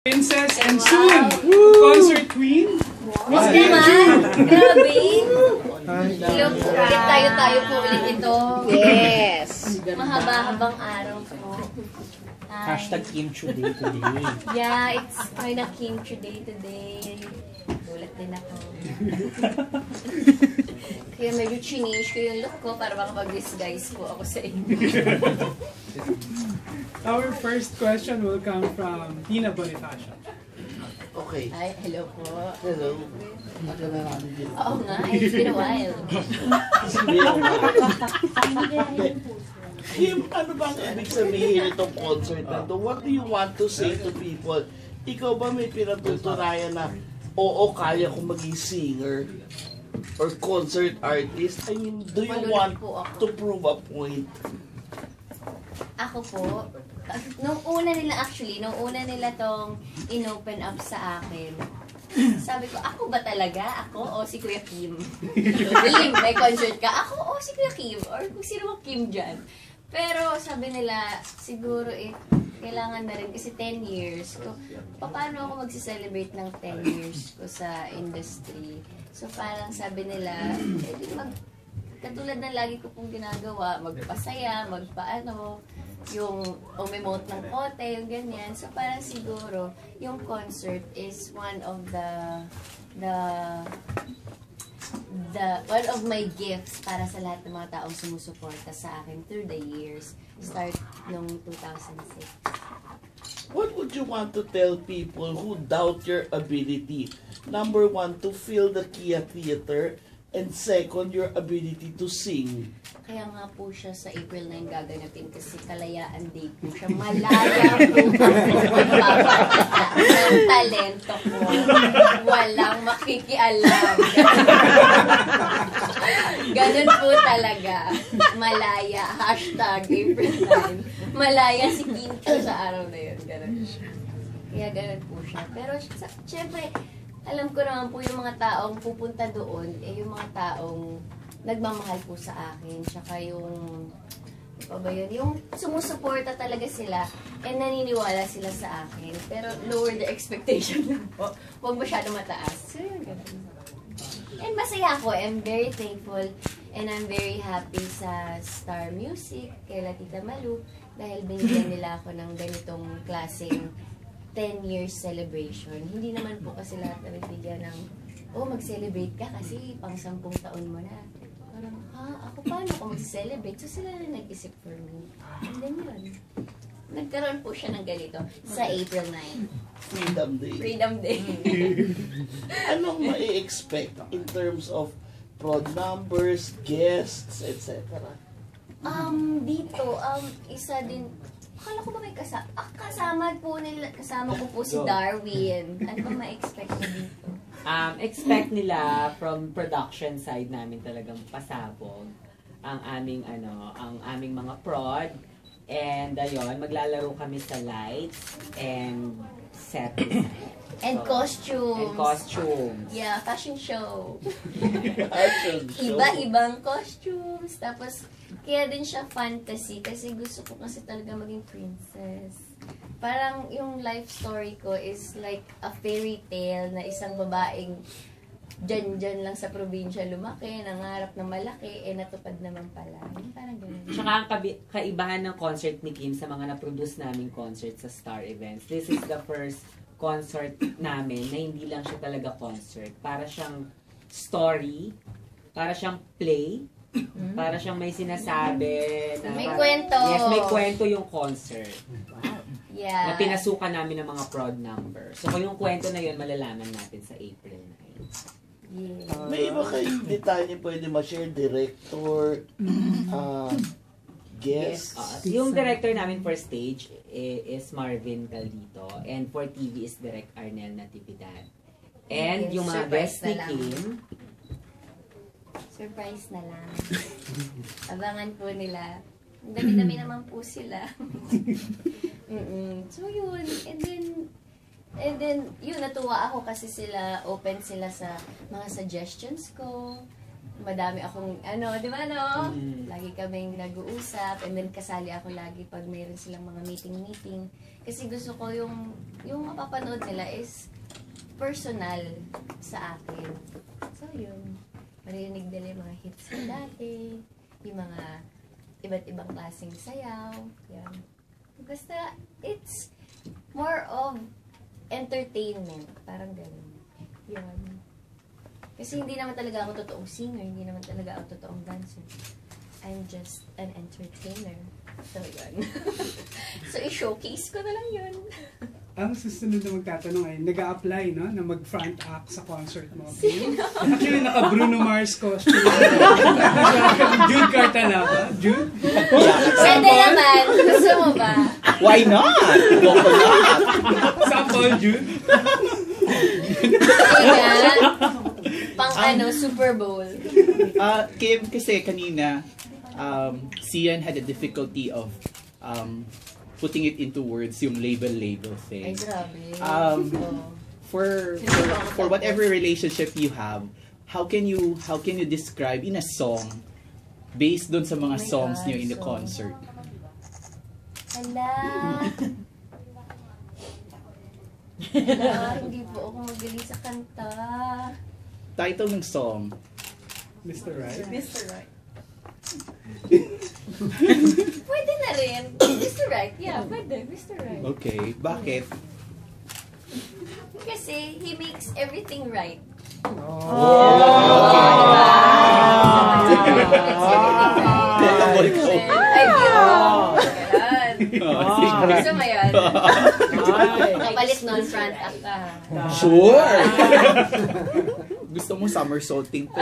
Princess and soon, concert queen. Miss naman! Grabe! Ulit tayo po ulit ito. Yes! Mahaba-habang araw po. Hashtag Kimchu Day today. Yeah, it's kind of Kimchu Day today. Gulat din ako. Kaya medyo change ko yung look ko para makapag-disguise po ako sa inyo. Our first question will come from Tina Bonifacio. Okay. Hi, hello po. Hello. Maganda namin din. Oo nga, it's been a while. Kim, ano ba ang ibig sabihin itong concert na ito? What do you want to say to people? Ikaw ba may pinatutunayan na, oo, kaya kong maging singer or concert artist? I mean, do you want to prove a point? Ako po, nung una nila tong in-open up sa akin, sabi ko, ako ba talaga? Ako o si Kuya Kim? Kim, may concert ka? Ako o si Kuya Kim? Or kung sino mang Kim dyan? Pero sabi nila, siguro kailangan na rin kasi 10 years ko. Paano ako magsi-celebrate ng 10 years ko sa industry? So parang sabi nila, katulad ng lagi ko pong ginagawa, magpasaya, magpaano, yung umemote ng kote, yung ganyan. So parang siguro, yung concert is one of one of my gifts para sa lahat ng mga taong sumusuporta sa akin through the years. Start nung 2006. What would you want to tell people who doubt your ability? Number one, to fill the Kia Theater. And second, your ability to sing. Kaya nga po siya sa April 9 gaganapin kasi Kalayaan Day po siya. Malaya po magpapakita ng talento ko. Walang makikialam. Ganun po talaga. Malaya. Hashtag April 9. Malaya si Kinto sa araw na yun. Ganun siya. Kaya ganun po siya. Pero syempre, alam ko naman po yung mga taong pupunta doon, yung mga taong nagmamahal po sa akin. Tsaka yung, yung sumusuporta talaga sila and naniniwala sila sa akin. Pero lower the expectation lang po. Huwag masyado mataas. So yun, ganun. And masaya ako. I'm very thankful and I'm very happy sa Star Music, kay Tita Malu, dahil binigyan nila ako ng ganitong klaseng 10 years celebration. Hindi naman po kasi lahat na bigyan ng, mag-celebrate ka kasi pang 10 taon mo na. Parang, ako paano ako mag-celebrate? So sila na nag-isip for me. And then yun. Nagkaroon po siya ng ganito sa April 9. Freedom Day. Freedom Day. Anong ma-expect in terms of prod numbers, guests, etc.? Dito, isa din, akala ko ba may kasama ko po si Darwin. Ano ba ma-expect na dito? Expect nila from production side namin talagang pasabog ang aming mga prod. And ayun, maglalaro kami sa lights and set design. And costumes. And costumes. Yeah, fashion show. Fashion show. Iba-ibang costumes. Tapos, kaya din siya fantasy kasi gusto ko kasi talaga maging princess. Parang yung life story ko is like a fairy tale na isang babaeng dyan lang sa probinsya lumaki, nangarap na malaki, natupad naman pala. Parang ganun. Tsaka ang kaibahan ng concert ni Kim sa mga na-produce naming concert sa Star Events. This is the first concert namin na hindi lang siya talaga concert. Para siyang story, para siyang play, para siyang may sinasabi. May kwento. Yes, may kwento yung concert. Wow. Yeah. Na pinasukan namin ng mga prod number. So kung yung kwento na yun, malalaman natin sa April 9. Yeah. May iba kayong detalye pwede ma-share? Director, guest? Yung director namin for stage is Marvin Caldito. And for TV is Direct Arnel Natividad. And yung mga guest ni Kim, surprise na lang. Abangan po nila. Ang dami-dami naman po sila. So yun. And then, yun, natuwa ako kasi open sila sa mga suggestions ko. Madami akong, di ba, Lagi kaming nag-uusap. And then, kasali ako lagi pag mayroon silang mga meeting. Kasi gusto ko yung yung mapapanood nila is personal sa akin. So, yun. Marinig nila yung mga hits ko dati, yung mga iba't ibang klaseng sayaw. Yan. Basta, it's more of entertainment. Parang ganun. Yan. Kasi hindi naman talaga ako totoong singer, hindi naman talaga ako totoong dancer. I'm just an entertainer. So, yun. So, i-showcase ko na lang yun. Ang susunod na magtatanong ay, nag-a-apply, no? Na mag-front act sa concert mo. Actually, naka-Bruno Mars costume. Jude Cartala ba? Jude? Pwede naman. Gusto mo ba? Why not? Sample, Jude? Kaya, pang Super Bowl. Kim, kasi kanina, Sian had a difficulty of putting it into words, yung label Ay, thing. grabe. For whatever relationship you have, how can you describe in a song based dun sa mga songs niyo in the concert? Hala. Hindi po ako magaling sa kanta. Title ng song? Mr. Right? Mr. Right. Pwede na rin. Mr. Right. Yeah, pwede. Mr. Right. Okay. Bakit? Kasi he makes everything right. Gusto mo yun? Kapalit nun, front act ka. Sure! Gusto mo somersaulting ko.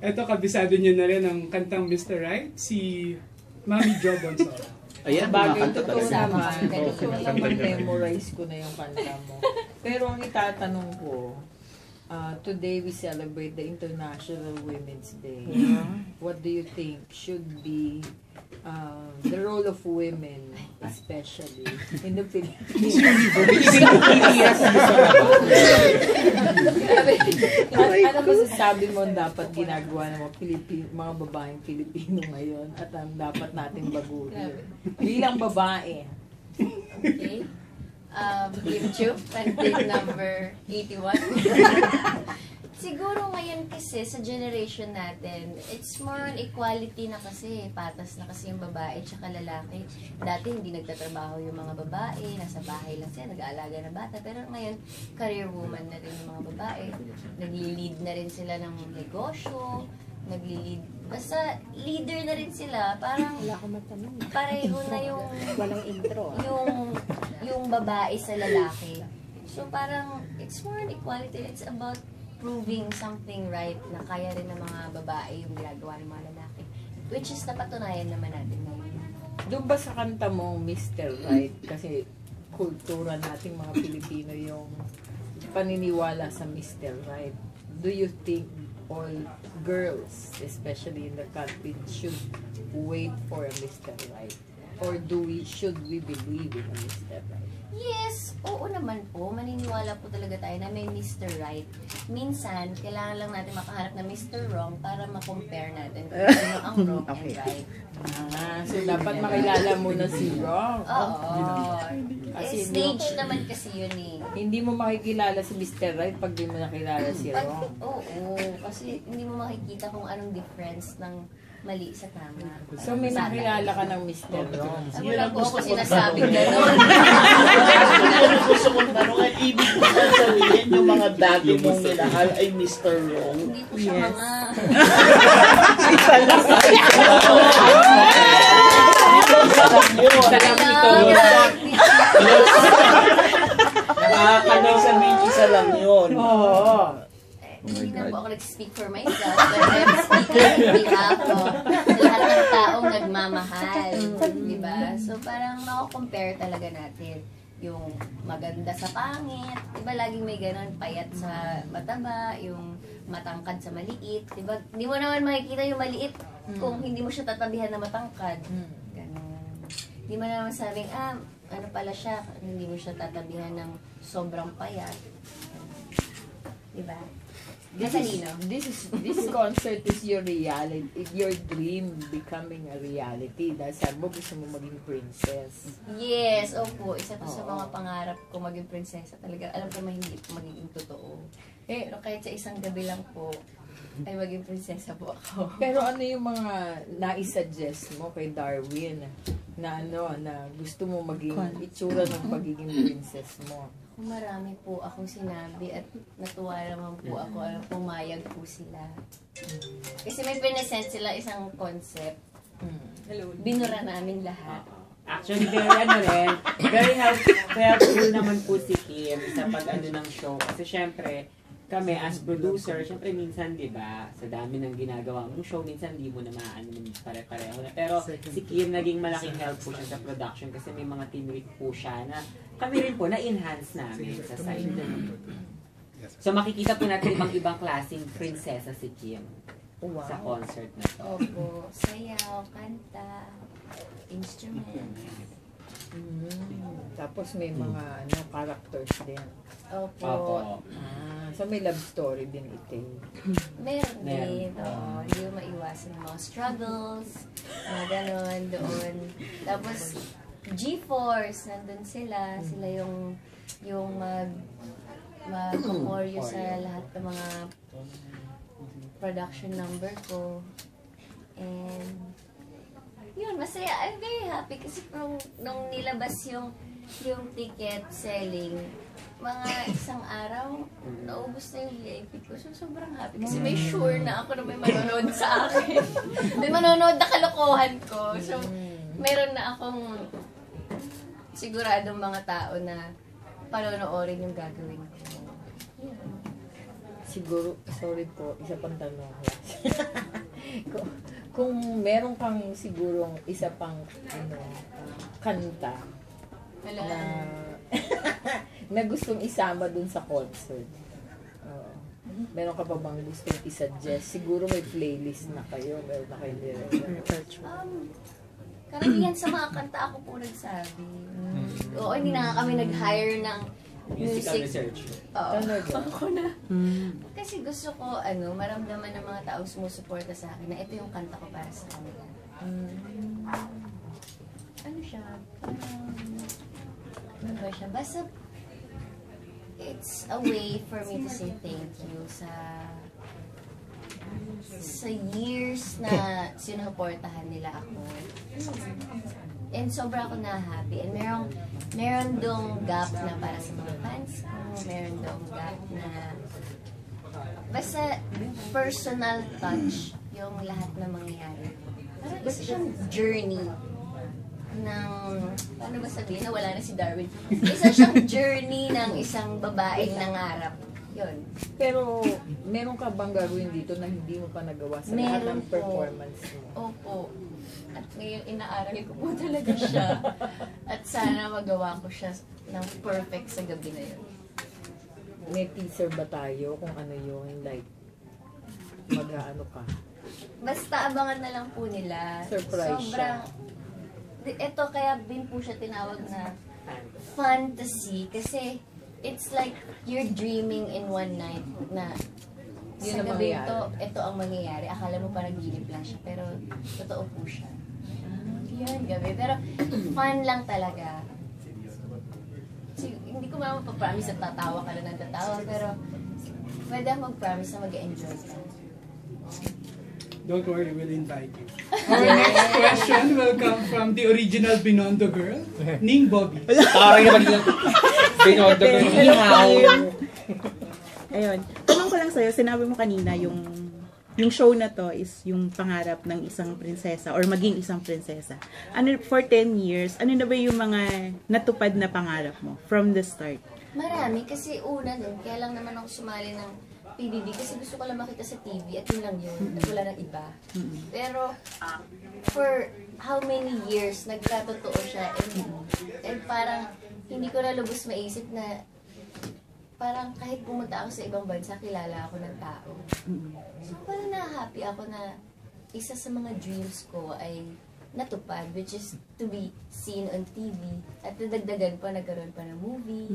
Eto, kabisado nyo na rin ang kantang Mr. Right, si Mami Jo Bonsora. Ayan, Bagay kumakanta totoo talaga. naman. Ito lang memorize ko na yung kanta mo. Pero ang itatanong ko, today we celebrate the International Women's Day. What do you think should be the role of women, especially in the Philippines? Ano masasabi mo dapat ginagawa ng mga babaeng Pilipino ngayon at ang dapat nating baguhin bilang babae? Okay. YouTube, content number 81. Siguro ngayon kasi sa generation natin, it's more on equality na kasi. Patas na kasi yung babae at lalaki. Dati hindi nagtatrabaho yung mga babae, nasa bahay lang sila, nag-aalaga ng bata. Pero ngayon, career woman na rin yung mga babae. Nagli-lead na rin sila ng negosyo, nagli-lead. Basta leader na rin sila. Parang pareho na yung Walang intro. yung babae sa lalaki. So parang it's more on equality. It's about proving something right na kaya rin ng mga babae yung ginagawa ng mga lalaki. Which is napatunayan naman natin ngayon. Doon ba sa kanta mong Mr. Right? Kasi kultura nating mga Pilipino yung paniniwala sa Mr. Right. Do you think all girls, especially in the country, should wait for a Mr. Right? Or should we believe in a Mr. Right? Yes, oo naman po. Maniniwala po talaga tayo na may Mr. Right. Minsan, kailangan lang natin makahanap ng Mr. Wrong para ma-compare natin kung ano ang wrong and right. So dapat makilala muna si Wrong. Oo. Kasi Stage naman kasi yun eh. hindi mo makikilala si Mr. Right pag di mo nakilala si Wrong. Oo, kasi hindi mo makikita kung anong difference ng mali sa tama. So may nakilala ka ng Mr. Wrong. Wala po ako sinasabing gano'n. Gusto kong tanong, ibig ko sabihin yung mga dati mong minahal ay Mr. Wrong. Hindi po siya mga... Nakakalang sabihin, isa lang yun. Hindi na po ako nag-speak for myself, but I'm speaking on behalf of lahat ng taong nagmamahal. Diba? So parang mako-compare talaga natin yung maganda sa pangit. Diba laging may ganun, payat sa mataba, yung matangkad sa maliit. Diba? Hindi mo naman makikita yung maliit kung hindi mo siya tatabihan na matangkad. Ganun. Hindi mo naman sabing, ano pala siya, hindi mo siya tatabihan ng sobrang payat. Diba? This concert is your reality, your dream becoming a reality. Dahil sabi mo, gusto mo maging princess. Yes, opo. Isa to sa mga pangarap ko maging prinsesa. Talaga, alam ko hindi po magiging totoo. Pero kahit sa isang gabi lang po, ay maging prinsesa po ako. Pero ano yung mga naisuggest mo kay Darwin na na gusto mo maging itsura ng pagiging princess mo? Marami po akong sinabi at natuwa naman po ako. Pumayag po sila. Kasi may pinesent sila isang concept. Binura namin lahat. Actually, very helpful naman po si Kim sa pag-ano ng show. Kasi syempre, kami as producer, syempre minsan, di ba, sa dami ng ginagawa mong show, minsan di mo na maano pare-pareho na. Pero si Kim naging malaking help po siya sa production kasi may mga teamwork po siya na kami rin po na-enhance namin sa side. So makikita po natin ibang klaseng prinsesa si Kim sa concert na to. Opo, sayaw, kanta, instrument. Tapos may mga characters din. Opo. So may love story din ito. Meron din. Hindi mo maiwasan yung mga struggles, mga ganon doon. Tapos, G-Force, nandun sila. Sila yung mag-choreo sa lahat ng mga production number ko. And, yun, masaya. I'm very happy kasi nung nilabas yung ticket selling, mga isang araw, naubos na yung VIP ko. So, sobrang happy. Kasi may sure na ako na may manonood sa akin. May manonood na kalokohan ko. So, meron na akong siguradong mga tao na panonoorin yung gagawin ko. Yeah. Siguro, sorry po, isa pang tanong. kung meron kang sigurong isa pang kanta na gustong isama dun sa concert. Meron ka pa bang gustong isuggest? Siguro may playlist na kayo. Meron na kayo karamihan sa mga kanta ako po nagsabi. Oo, hindi na kami nag-hire ng Musical research. Oo. Ako na. Kasi gusto ko, maramdaman ng mga taong sumusuporta sa akin na ito yung kanta ko para sa kanila. Ano siya? Ano ba siya? Basta, it's a way for me to say thank you sa years na sinuportahan nila ako. And sobra ako na-happy. And meron dong gap na para sa mga fans ko. Meron dong gap na basta personal touch yung lahat na mangyayari. Parang isa siyang journey ng, paano ba sabihin na wala na si Darwin? Isa siyang journey ng isang babaeng nangarap. Yun. Pero, meron ka bang gagawin dito na hindi mo pa nagawa sa lahat ng performance mo? Opo. At ngayon, inaaral ko po talaga siya. At sana magawa ko siya ng perfect sa gabi na yun. May teaser ba tayo kung ano yun? Like, mag-ano ka? Basta abangan na lang po nila. Surprise Sobrang, ito kaya din po siya tinawag na fantasy. Kasi, it's like you're dreaming in one night na sa gabi ito ang mangyayari. Akala mo parang ginip lang siya, pero totoo po siya. Yun, gabi. Pero fun lang talaga. Hindi ko mapapromise na tatawa ka lang ng tatawa, pero pwede ako mag-promise na mag-enjoy ka. Don't worry, we'll invite you. Our next question will come from the original Binondo girl, Ning Bobby. Parang yung Binondo girl. Ayun. Tanong ko lang sa'yo, sinabi mo kanina yung show na to is yung pangarap ng isang prinsesa or maging isang prinsesa. For 10 years, ano na ba yung mga natupad na pangarap mo from the start? Marami, kasi una din, kaya lang naman ako sumali ng PBB kasi gusto ko lang makita sa TV at yun lang yun, at wala nang iba. Pero, for how many years, nagkatotoo siya and parang hindi ko na lubos maisip na parang kahit pumunta ako sa ibang bansa, kilala ako ng tao. So, parang na-happy ako na isa sa mga dreams ko ay natupad, which is to be seen on TV. At nadagdagan pa, nagkaroon pa ng movie,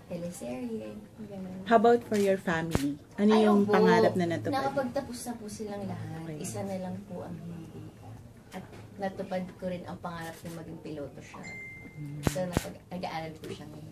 teleserye, gano'n. How about for your family? Ano yung Opo, pangarap na natupad? Nakapagtapos na po silang lahat. Okay. Isa na lang po ang hindi. At natupad ko rin ang pangarap na maging piloto siya. So, nag-aaral po siya ngayon.